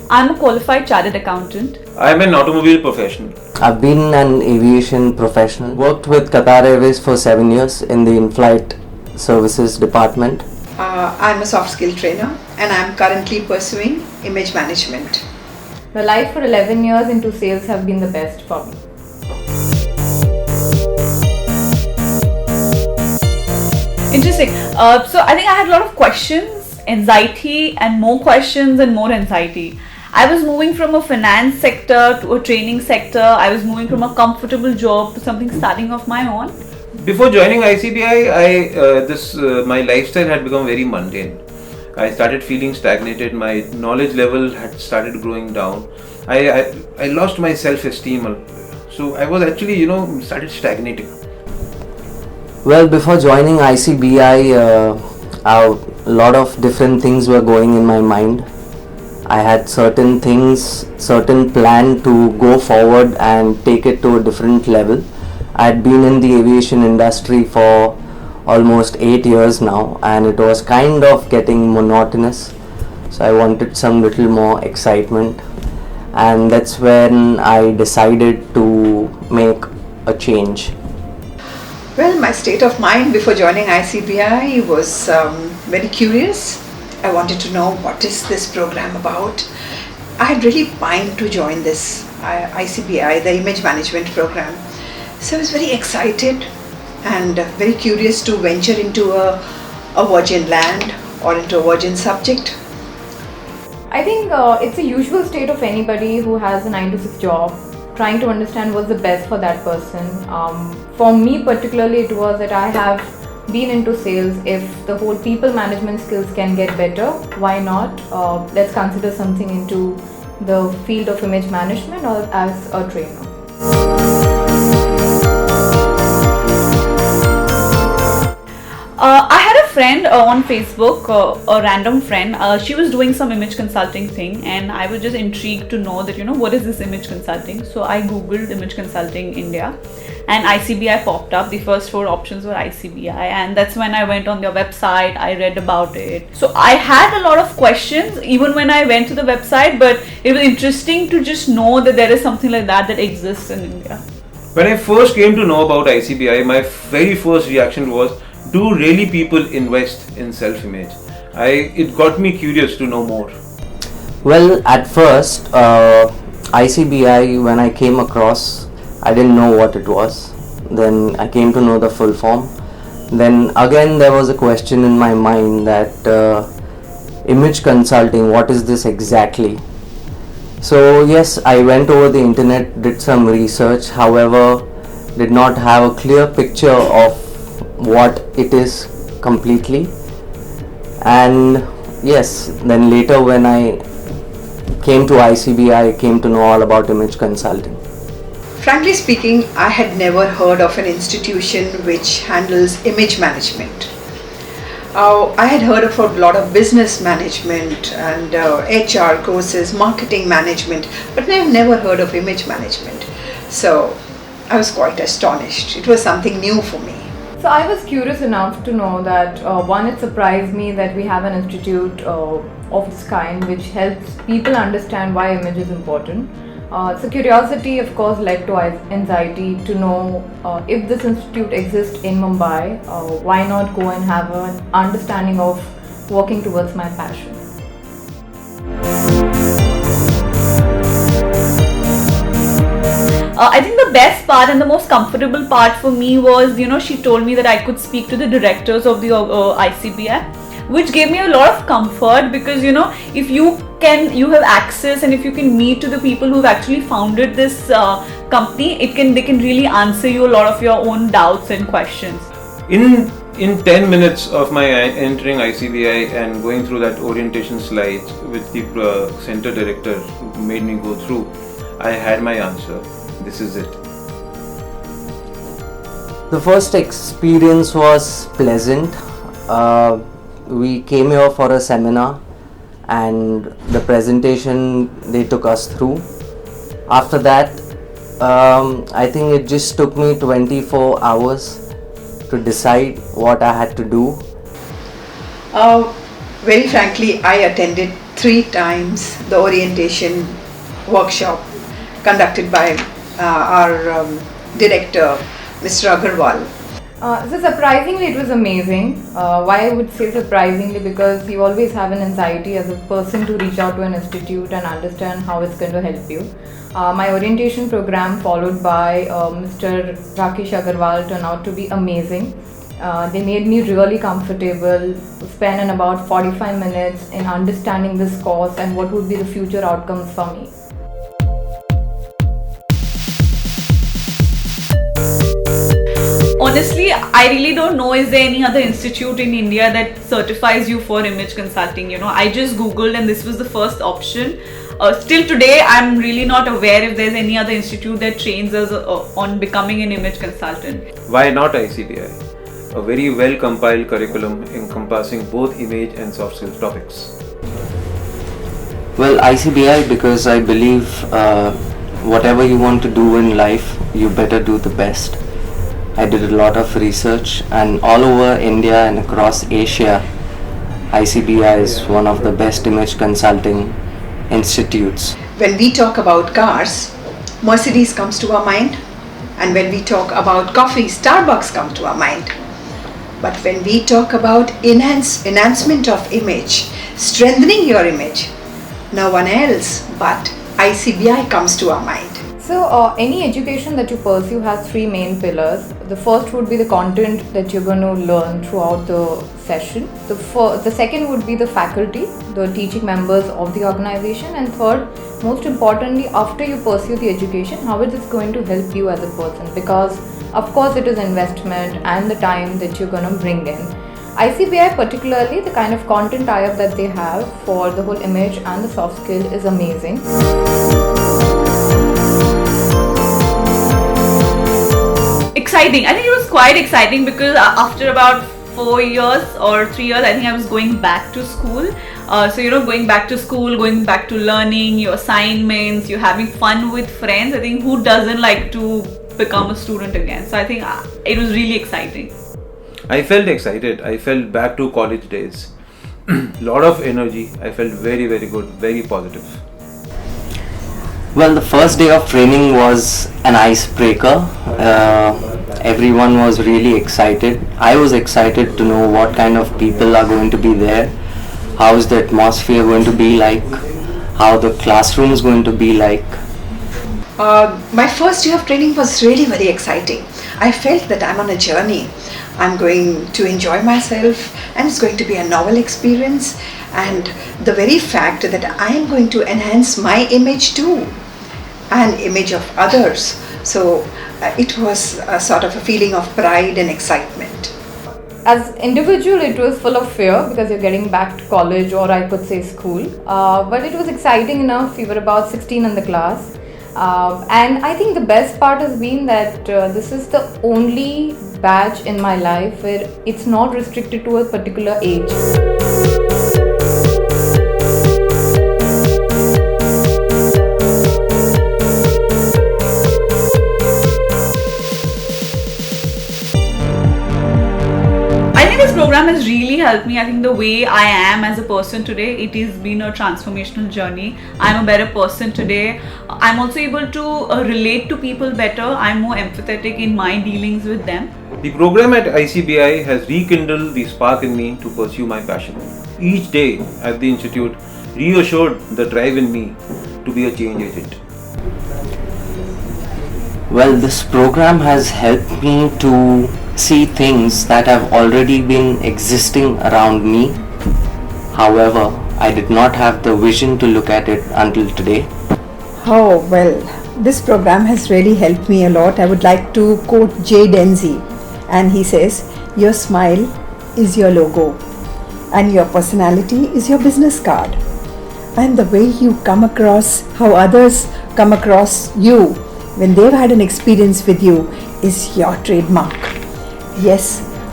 I'm a qualified chartered accountant. I'm an automobile professional. I've been an aviation professional. Worked with Qatar Airways for 7 years in the in-flight services department. I'm a soft skill trainer and I'm currently pursuing image management. The life for 11 years into sales have been the best for me. Interesting. So I think I had a lot of questions, anxiety, and more questions and more anxiety. I was moving from a finance sector to a training sector. I was moving from a comfortable job to something starting off my own. Before joining ICBI, my lifestyle had become very mundane. I started feeling stagnated. My knowledge level had started growing down. I lost my self-esteem. So I was actually, started stagnating. Well, before joining ICBI, a lot of different things were going in my mind. I had certain plan to go forward and take it to a different level. I had been in the aviation industry for almost 8 years now, and it was kind of getting monotonous. So I wanted some little more excitement, and that's when I decided to make a change. Well, my state of mind before joining ICBI was very curious. I wanted to know what is this program about. I had really pined to join this ICBI, the image management program. So I was very excited and very curious to venture into a virgin land or into a virgin subject. I think it's a usual state of anybody who has a 9 to 6 job, trying to understand what's the best for that person. For me particularly, it was that I have been into sales. If the whole people management skills can get better, why not? Let's consider something into the field of image management or as a trainer. I had a friend on Facebook, a random friend. She was doing some image consulting thing, and I was just intrigued to know that, what is this image consulting? So I googled image consulting India, and ICBI popped up. The first 4 options were ICBI, and that's when I went on their website. I read about it. So I had a lot of questions even when I went to the website, but it was interesting to just know that there is something like that exists in India. When I first came to know about ICBI, my very first reaction was, do really people invest in self-image? It got me curious to know more. Well, at first, ICBI, when I came across, I didn't know what it was. Then I came to know the full form. Then again, there was a question in my mind that image consulting, what is this exactly? So yes, I went over the internet, did some research, however, did not have a clear picture of what it is completely. And yes, then later when I came to ICBI, I came to know all about image consulting. Frankly speaking, I had never heard of an institution which handles image management. I had heard of a lot of business management and HR courses, marketing management, but I have never heard of image management. So I was quite astonished. It was something new for me. So I was curious enough to know that it surprised me that we have an institute of this kind which helps people understand why image is important. So curiosity of course led to anxiety to know if this institute exists in Mumbai, why not go and have an understanding of working towards my passion. I think the best part and the most comfortable part for me was, she told me that I could speak to the directors of the ICBI, which gave me a lot of comfort because, if you have access and if you can meet to the people who've actually founded this company, they can really answer you a lot of your own doubts and questions. In 10 minutes of my entering ICBI and going through that orientation slides with the center director who made me go through, I had my answer. This is it. The first experience was pleasant. We came here for a seminar and the presentation they took us through. After that, I think it just took me 24 hours to decide what I had to do. Very frankly, I attended 3 times the orientation workshop conducted by our director, Mr. Agarwal. So surprisingly, it was amazing. Why I would say surprisingly, because you always have an anxiety as a person to reach out to an institute and understand how it's going to help you. My orientation program followed by Mr. Rakesh Agarwal turned out to be amazing. They made me really comfortable, spend in about 45 minutes in understanding this course and what would be the future outcomes for me. Honestly, I really don't know, is there any other institute in India that certifies you for image consulting? I just googled and this was the first option. Still today, I'm really not aware if there's any other institute that trains us on becoming an image consultant. Why not ICBI? A very well compiled curriculum encompassing both image and soft skills topics. Well, ICBI, because I believe whatever you want to do in life, you better do the best. I did a lot of research, and all over India and across Asia, ICBI is one of the best image consulting institutes. When we talk about cars, Mercedes comes to our mind, and when we talk about coffee, Starbucks comes to our mind. But when we talk about enhancement of image, strengthening your image, no one else but ICBI comes to our mind. So any education that you pursue has 3 main pillars. The first would be the content that you're going to learn throughout the session. The second would be the faculty, the teaching members of the organization. And third, most importantly, after you pursue the education, how it is going to help you as a person. Because of course it is investment and the time that you're going to bring in. ICBI particularly, the kind of content tie-up that they have for the whole image and the soft skill is amazing. Exciting. I think it was quite exciting because after about 4 years or 3 years, I think I was going back to school. Going back to school, going back to learning, your assignments, you're having fun with friends. I think who doesn't like to become a student again? So I think it was really exciting. I felt excited. I felt back to college days. Lot of energy. I felt very, very good, very positive. Well, the first day of training was an icebreaker. Everyone was really excited. I was excited to know what kind of people are going to be there, how is the atmosphere going to be like, how the classroom is going to be like. My first day of training was really very exciting. I felt that I'm on a journey. I'm going to enjoy myself and it's going to be a novel experience, and the very fact that I am going to enhance my image too and image of others. So it was a sort of a feeling of pride and excitement. As individual, it was full of fear because you're getting back to college, or I could say school. But it was exciting enough. We were about 16 in the class. And I think the best part has been that this is the only batch in my life where it's not restricted to a particular age. This program has really helped me. I think the way I am as a person today, it has been a transformational journey. I'm a better person today. I'm also able to relate to people better. I'm more empathetic in my dealings with them. The program at ICBI has rekindled the spark in me to pursue my passion. Each day at the institute reassured the drive in me to be a change agent. Well, this program has helped me to see things that have already been existing around me. However, I did not have the vision to look at it until today. Oh, well, this program has really helped me a lot. I would like to quote Jay Denzi, and he says, "Your smile is your logo and your personality is your business card. And the way you come across, how others come across you when they've had an experience with you is your trademark." Yes,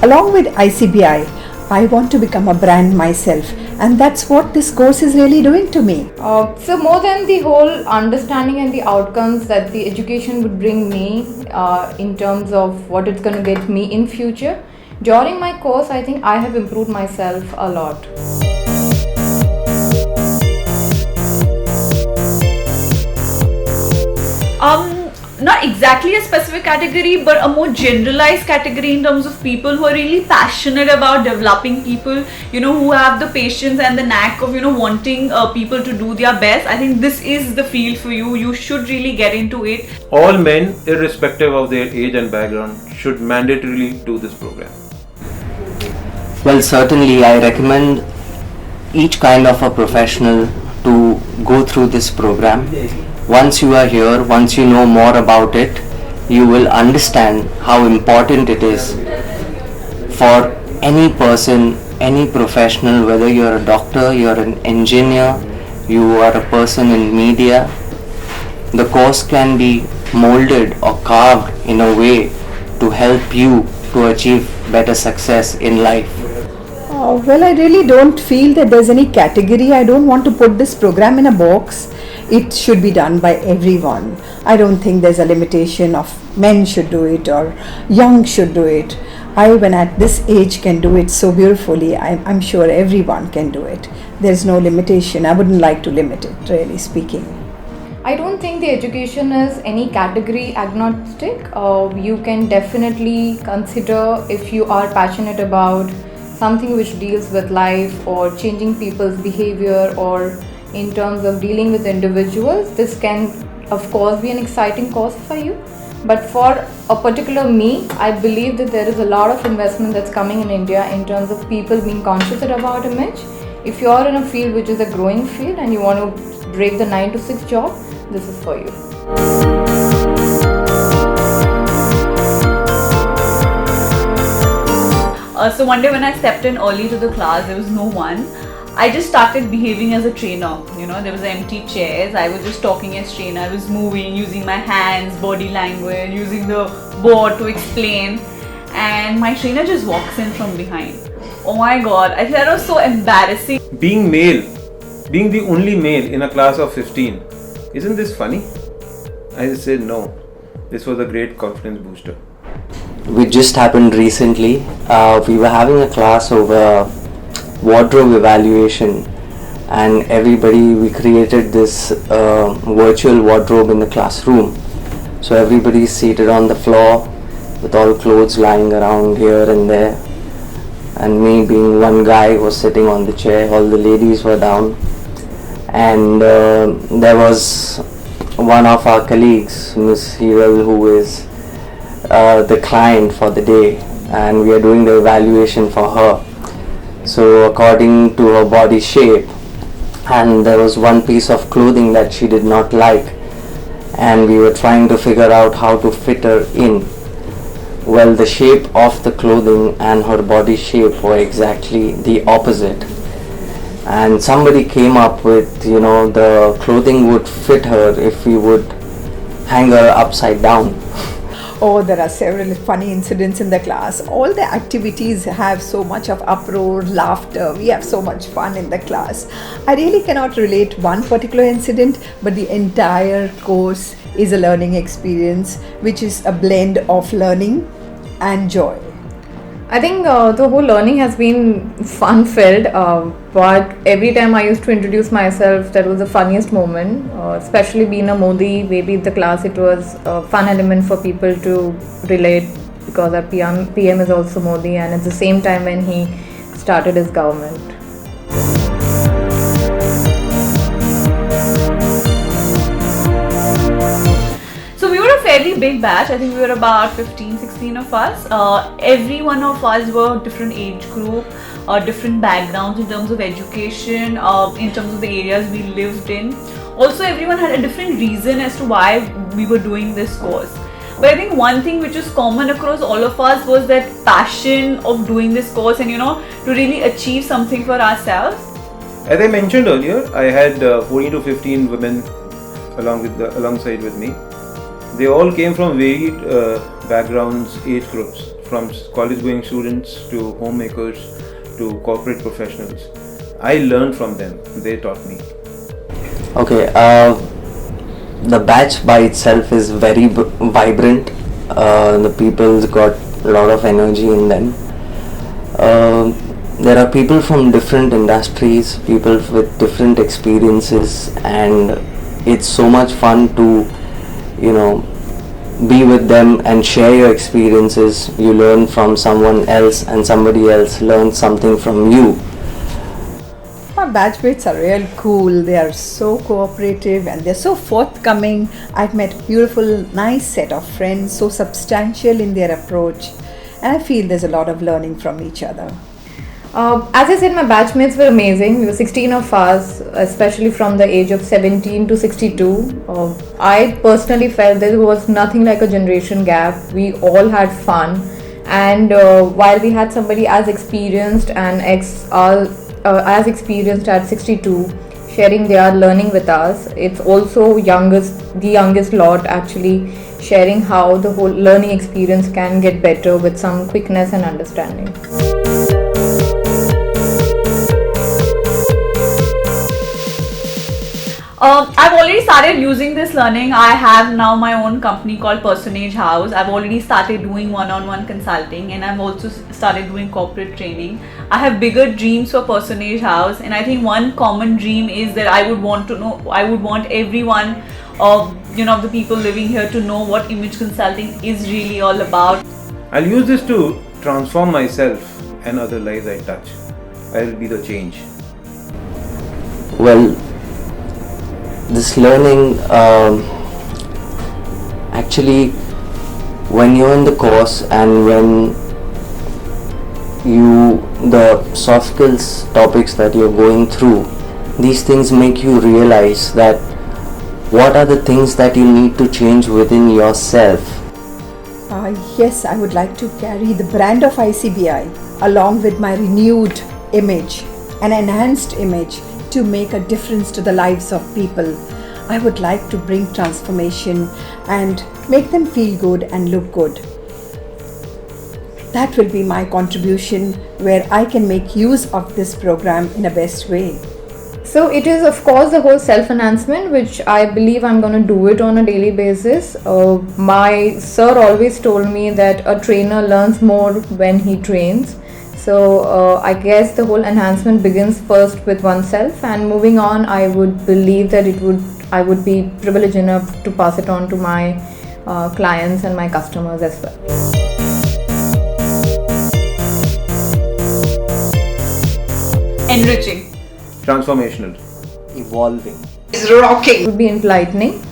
along with ICBI, I want to become a brand myself, and that's what this course is really doing to me. So more than the whole understanding and the outcomes that the education would bring me in terms of what it's going to get me in future, during my course I think I have improved myself a lot. category, but a more generalized category in terms of people who are really passionate about developing people, who have the patience and the knack of, wanting people to do their best. I think this is the field for you. You should really get into it. All men, irrespective of their age and background, should mandatorily do this program. Well, certainly I recommend each kind of a professional to go through this program. Once you are here, once you know more about it, you will understand how important it is for any person, any professional, whether you are a doctor, you are an engineer, you are a person in media. The course can be molded or carved in a way to help you to achieve better success in life. Well, I really don't feel that there's any category. I don't want to put this program in a box. It should be done by everyone. I don't think there's a limitation of men should do it or young should do it. I, when at this age, can do it so beautifully. I'm sure everyone can do it. There's no limitation. I wouldn't like to limit it, really speaking. I don't think the education is any category agnostic. You can definitely consider, if you are passionate about something which deals with life or changing people's behavior or in terms of dealing with individuals, this can of course be an exciting course for you. But for a particular me, I believe that there is a lot of investment that's coming in India in terms of people being conscious about image. If you are in a field which is a growing field and you want to break the 9 to 6 job, this is for you. So one day when I stepped in early to the class, there was no one. I just started behaving as a trainer. There was empty chairs. I was just talking as trainer. I was moving, using my hands, body language, using the board to explain. And my trainer just walks in from behind. Oh my God, I think that was so embarrassing. Being male, being the only male in a class of 15, isn't this funny? I just said no. This was a great confidence booster. Which just happened recently. We were having a class over wardrobe evaluation, and we created this virtual wardrobe in the classroom. So everybody is seated on the floor with all clothes lying around here and there, and me being one guy was sitting on the chair. All the ladies were down, and there was one of our colleagues, Miss Hiral, who is the client for the day, and we are doing the evaluation for her. So according to her body shape, and there was one piece of clothing that she did not like, and we were trying to figure out how to fit her in. Well, the shape of the clothing and her body shape were exactly the opposite, and somebody came up with, the clothing would fit her if we would hang her upside down. Oh, there are several funny incidents in the class. All the activities have so much of uproar, laughter. We have so much fun in the class. I really cannot relate one particular incident, but the entire course is a learning experience, which is a blend of learning and joy. I think the whole learning has been fun-filled, but every time I used to introduce myself, that was the funniest moment. Especially being a Modi, maybe in the class, it was a fun element for people to relate, because our PM is also Modi, and it's the same time when he started his government. Fairly big batch. I think we were about 15-16 of us. Every one of us were different age group, different backgrounds in terms of education, in terms of the areas we lived in. Also, everyone had a different reason as to why we were doing this course. But I think one thing which is common across all of us was that passion of doing this course and to really achieve something for ourselves. As I mentioned earlier, I had 14 to 15 women alongside with me. They all came from varied backgrounds, age groups, from college-going students to homemakers to corporate professionals. I learned from them. They taught me. Okay, the batch by itself is very vibrant. The people's got a lot of energy in them. There are people from different industries, people with different experiences, and it's so much fun to be with them and share your experiences. You learn from someone else and somebody else learns something from you. My batchmates are real cool. They are so cooperative and they're so forthcoming. I've met a beautiful, nice set of friends, so substantial in their approach. And I feel there's a lot of learning from each other. As I said, my batchmates were amazing. We were 16 of us, especially from the age of 17 to 62. I personally felt there was nothing like a generation gap. We all had fun, and while we had somebody as experienced and as experienced at 62 sharing their learning with us, it's also the youngest lot actually sharing how the whole learning experience can get better with some quickness and understanding. I've already started using this learning. I have now my own company called Personage House. I've already started doing one-on-one consulting, and I've also started doing corporate training. I have bigger dreams for Personage House, and I think one common dream is that I would want everyone of the people living here to know what image consulting is really all about. I'll use this to transform myself and other lives I touch. I'll be the change. Well, this learning, actually, when you're in the course and when the soft skills topics that you're going through, these things make you realize that what are the things that you need to change within yourself. Yes, I would like to carry the brand of ICBI along with my renewed image, an enhanced image, to make a difference to the lives of people. I would like to bring transformation and make them feel good and look good. That will be my contribution, where I can make use of this program in a best way. So it is, of course, the whole self-enhancement, which I believe I'm going to do it on a daily basis. My sir always told me that a trainer learns more when he trains. So I guess the whole enhancement begins first with oneself, and moving on, I would believe that I would be privileged enough to pass it on to my clients and my customers as well. Enriching. Transformational. Evolving. It's rocking. It would be enlightening.